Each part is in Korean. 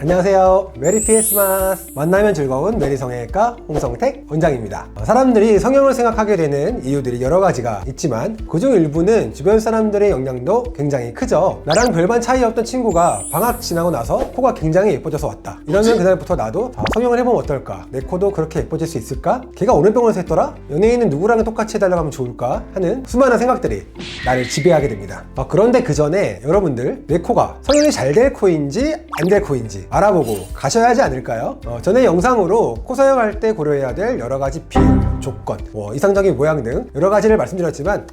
안녕하세요. 메리 피에스마스. 만나면 즐거운 메리성형외과 홍성택 원장입니다. 사람들이 성형을 생각하게 되는 이유들이 여러 가지가 있지만 그중 일부는 주변 사람들의 영향도 굉장히 크죠. 나랑 별반 차이 없던 친구가 방학 지나고 나서 코가 굉장히 예뻐져서 왔다. 이러면 그날부터 나도 성형을 해보면 어떨까? 내 코도 그렇게 예뻐질 수 있을까? 걔가 어느 병원에서 했더라? 연예인은 누구랑 똑같이 해달라고 하면 좋을까? 하는 수많은 생각들이 나를 지배하게 됩니다. 그런데 그 전에 여러분들 내 코가 성형이 잘 될 코인지 안 될 코인지 알아보고 가셔야 하지 않을까요? 전에 영상으로 코 성형할 때 고려해야 될 여러 가지 비율, 조건, 이상적인 모양 등 여러 가지를 말씀드렸지만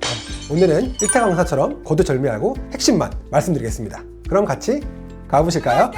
오늘은 1타 강사처럼 거두절미하고 핵심만 말씀드리겠습니다. 그럼 같이 가보실까요?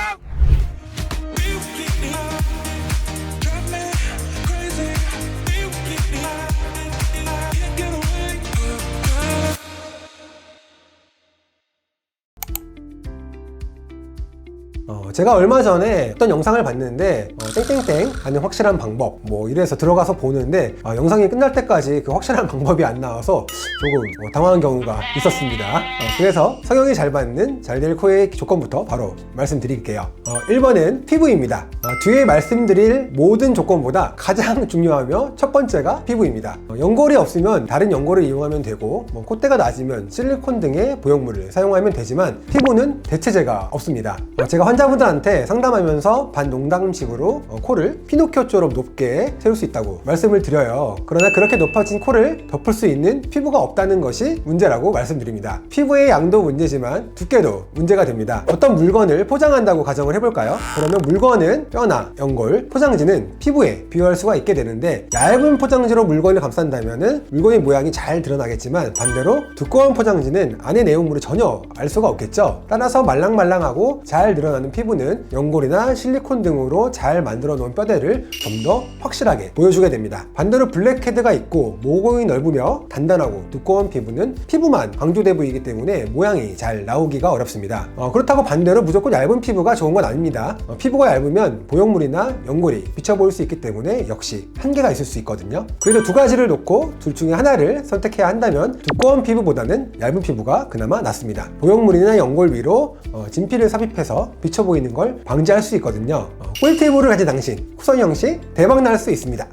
제가 얼마 전에 어떤 영상을 봤는데 땡땡땡 하는 확실한 방법 이래서 들어가서 보는데 영상이 끝날 때까지 그 확실한 방법이 안 나와서 조금 당황한 경우가 있었습니다. 그래서 성형이 잘 받는 잘 될 코의 조건부터 바로 말씀드릴게요. 1번은 피부입니다. 뒤에 말씀드릴 모든 조건보다 가장 중요하며 첫 번째가 피부입니다. 연골이 없으면 다른 연골을 이용하면 되고 콧대가 낮으면 실리콘 등의 보형물을 사용하면 되지만 피부는 대체제가 없습니다. 제가 환자분들한테 상담하면서 반농담식으로 코를 피노키오처럼 높게 세울 수 있다고 말씀을 드려요. 그러나 그렇게 높아진 코를 덮을 수 있는 피부가 없다는 것이 문제라고 말씀드립니다. 피부의 양도 문제지만 두께도 문제가 됩니다. 어떤 물건을 포장한다고 가정을 해볼까요? 그러면 물건은 뼈나 연골, 포장지는 피부에 비유할 수가 있게 되는데 얇은 포장지로 물건을 감싼다면 물건의 모양이 잘 드러나겠지만 반대로 두꺼운 포장지는 안의 내용물을 전혀 알 수가 없겠죠. 따라서 말랑말랑하고 잘 드러나는 피부는 연골이나 실리콘 등으로 잘 만들어 놓은 뼈대를 좀 더 확실하게 보여주게 됩니다. 반대로 블랙헤드가 있고 모공이 넓으며 단단하고 두꺼운 피부는 피부만 강조돼 보이기 때문에 모양이 잘 나오기가 어렵습니다. 그렇다고 반대로 무조건 얇은 피부가 좋은 건 아닙니다. 피부가 얇으면 보형물이나 연골이 비쳐 보일 수 있기 때문에 역시 한계가 있을 수 있거든요. 그래도 두 가지를 놓고 둘 중에 하나를 선택해야 한다면 두꺼운 피부보다는 얇은 피부가 그나마 낫습니다. 보형물이나 연골 위로 진피를 삽입해서 비쳐 보이는 걸 방지할 수 있거든요. 꿀팁을 가진 당신, 코성형 시 대박 날 수 있습니다.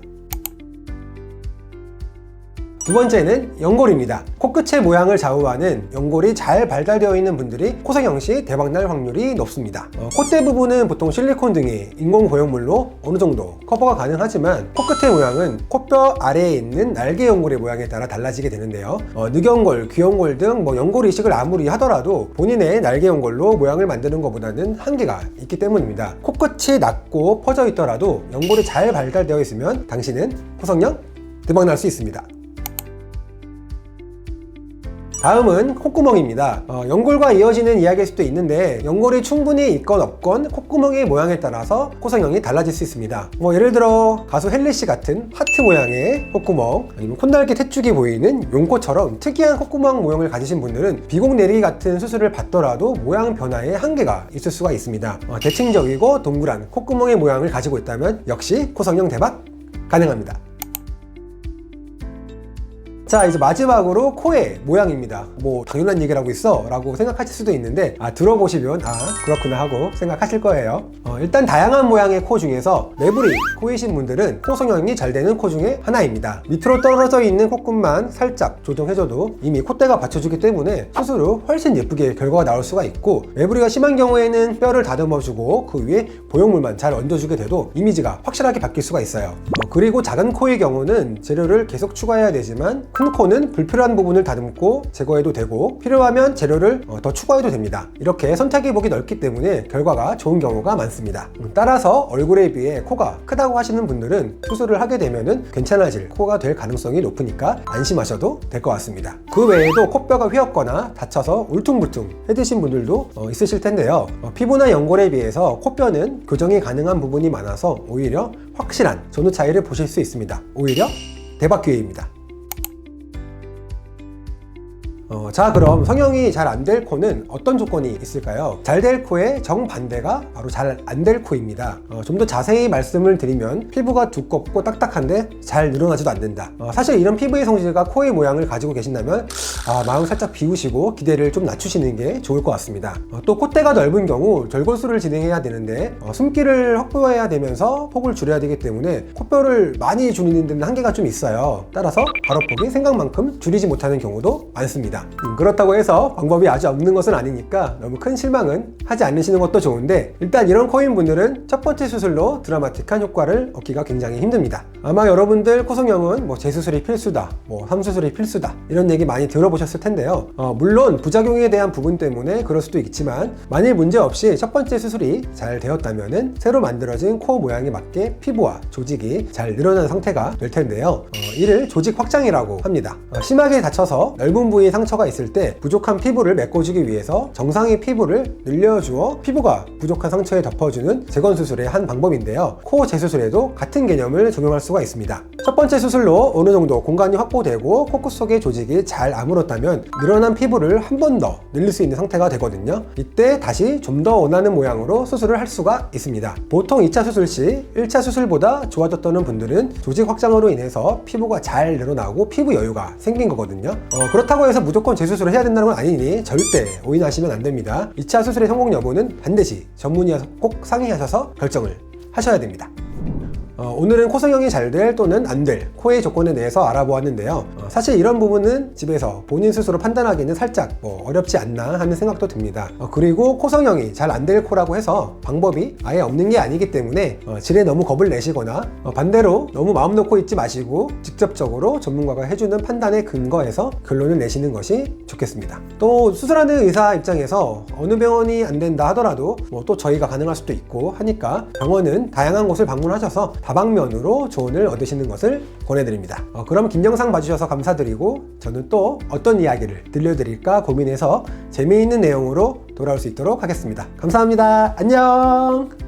두 번째는 연골입니다. 코끝의 모양을 좌우하는 연골이 잘 발달되어 있는 분들이 코성형 시 대박날 확률이 높습니다. 콧대 부분은 보통 실리콘 등의 인공 보형물로 어느 정도 커버가 가능하지만 코끝의 모양은 코뼈 아래에 있는 날개 연골의 모양에 따라 달라지게 되는데요. 늑연골, 귀연골 등 연골 이식을 아무리 하더라도 본인의 날개 연골로 모양을 만드는 것보다는 한계가 있기 때문입니다. 코끝이 낮고 퍼져 있더라도 연골이 잘 발달되어 있으면 당신은 코성형 대박날 수 있습니다. 다음은 콧구멍입니다. 연골과 이어지는 이야기일 수도 있는데 연골이 충분히 있건 없건 콧구멍의 모양에 따라서 코성형이 달라질 수 있습니다. 예를 들어 가수 헬리씨 같은 하트 모양의 콧구멍, 아니면 콧날개 탯줄이 보이는 용코처럼 특이한 콧구멍 모양을 가지신 분들은 비공 내리기 같은 수술을 받더라도 모양 변화에 한계가 있을 수가 있습니다. 대칭적이고 동그란 콧구멍의 모양을 가지고 있다면 역시 코성형 대박 가능합니다. 자, 이제 마지막으로 코의 모양입니다. 당연한 얘기를 하고 있어 라고 생각하실 수도 있는데 들어보시면 그렇구나 하고 생각하실 거예요. 일단 다양한 모양의 코 중에서 매부리 코이신 분들은 코 성형이 잘 되는 코 중에 하나입니다. 밑으로 떨어져 있는 콧끝만 살짝 조정해줘도 이미 콧대가 받쳐주기 때문에 수술 후 훨씬 예쁘게 결과가 나올 수가 있고, 매부리가 심한 경우에는 뼈를 다듬어주고 그 위에 보형물만 잘 얹어주게 돼도 이미지가 확실하게 바뀔 수가 있어요. 그리고 작은 코의 경우는 재료를 계속 추가해야 되지만 큰 코는 불필요한 부분을 다듬고 제거해도 되고 필요하면 재료를 더 추가해도 됩니다. 이렇게 선택의 폭이 넓기 때문에 결과가 좋은 경우가 많습니다. 따라서 얼굴에 비해 코가 크다고 하시는 분들은 수술을 하게 되면 괜찮아질 코가 될 가능성이 높으니까 안심하셔도 될 것 같습니다. 그 외에도 코뼈가 휘었거나 다쳐서 울퉁불퉁 해드신 분들도 있으실 텐데요. 피부나 연골에 비해서 코뼈는 교정이 가능한 부분이 많아서 오히려 확실한 전후 차이를 보실 수 있습니다. 오히려 대박 기회입니다. 자, 그럼 성형이 잘 안 될 코는 어떤 조건이 있을까요? 잘 될 코의 정반대가 바로 잘 안 될 코입니다. 좀 더 자세히 말씀을 드리면 피부가 두껍고 딱딱한데 잘 늘어나지도 않는다. 사실 이런 피부의 성질과 코의 모양을 가지고 계신다면 마음 살짝 비우시고 기대를 좀 낮추시는 게 좋을 것 같습니다. 또 콧대가 넓은 경우 절골술을 진행해야 되는데 숨기를 확보해야 되면서 폭을 줄여야 되기 때문에 콧뼈를 많이 줄이는 데는 한계가 좀 있어요. 따라서 가로폭이 생각만큼 줄이지 못하는 경우도 많습니다. 그렇다고 해서 방법이 아주 없는 것은 아니니까 너무 큰 실망은 하지 않으시는 것도 좋은데, 일단 이런 코인 분들은 첫 번째 수술로 드라마틱한 효과를 얻기가 굉장히 힘듭니다. 아마 여러분들 코성형은 재수술이 필수다, 3수술이 필수다 이런 얘기 많이 들어보셨을 텐데요. 물론 부작용에 대한 부분 때문에 그럴 수도 있지만 만일 문제 없이 첫 번째 수술이 잘 되었다면은 새로 만들어진 코 모양에 맞게 피부와 조직이 잘 늘어난 상태가 될 텐데요. 이를 조직 확장이라고 합니다. 심하게 다쳐서 넓은 부위에 상처가 있을 때 부족한 피부를 메꿔주기 위해서 정상의 피부를 늘려주어 피부가 부족한 상처에 덮어주는 재건수술의 한 방법인데요. 코 재수술에도 같은 개념을 적용할 수가 있습니다. 첫 번째 수술로 어느 정도 공간이 확보되고 코끝 속의 조직이 잘 아물었다면 늘어난 피부를 한 번 더 늘릴 수 있는 상태가 되거든요. 이때 다시 좀 더 원하는 모양으로 수술을 할 수가 있습니다. 보통 2차 수술 시 1차 수술보다 좋아졌다는 분들은 조직 확장으로 인해서 피부가 잘 늘어나고 피부 여유가 생긴 거거든요. 그렇다고 해서 무조건 재수술을 해야 된다는 건 아니니 절대 오인하시면 안 됩니다. 2차 수술의 성공 여부는 반드시 전문의와 꼭 상의하셔서 결정을 하셔야 됩니다. 오늘은 코성형이 잘 될 또는 안 될 코의 조건에 대해서 알아보았는데요. 사실 이런 부분은 집에서 본인 스스로 판단하기는 살짝 어렵지 않나 하는 생각도 듭니다. 그리고 코성형이 잘 안 될 코라고 해서 방법이 아예 없는 게 아니기 때문에 질에 너무 겁을 내시거나 반대로 너무 마음 놓고 있지 마시고 직접적으로 전문가가 해주는 판단에 근거해서 결론을 내시는 것이 좋겠습니다. 또 수술하는 의사 입장에서 어느 병원이 안 된다 하더라도 또 저희가 가능할 수도 있고 하니까 병원은 다양한 곳을 방문하셔서 다방면으로 조언을 얻으시는 것을 권해드립니다. 그럼 긴 영상 봐주셔서 감사드리고 저는 또 어떤 이야기를 들려드릴까 고민해서 재미있는 내용으로 돌아올 수 있도록 하겠습니다. 감사합니다. 안녕.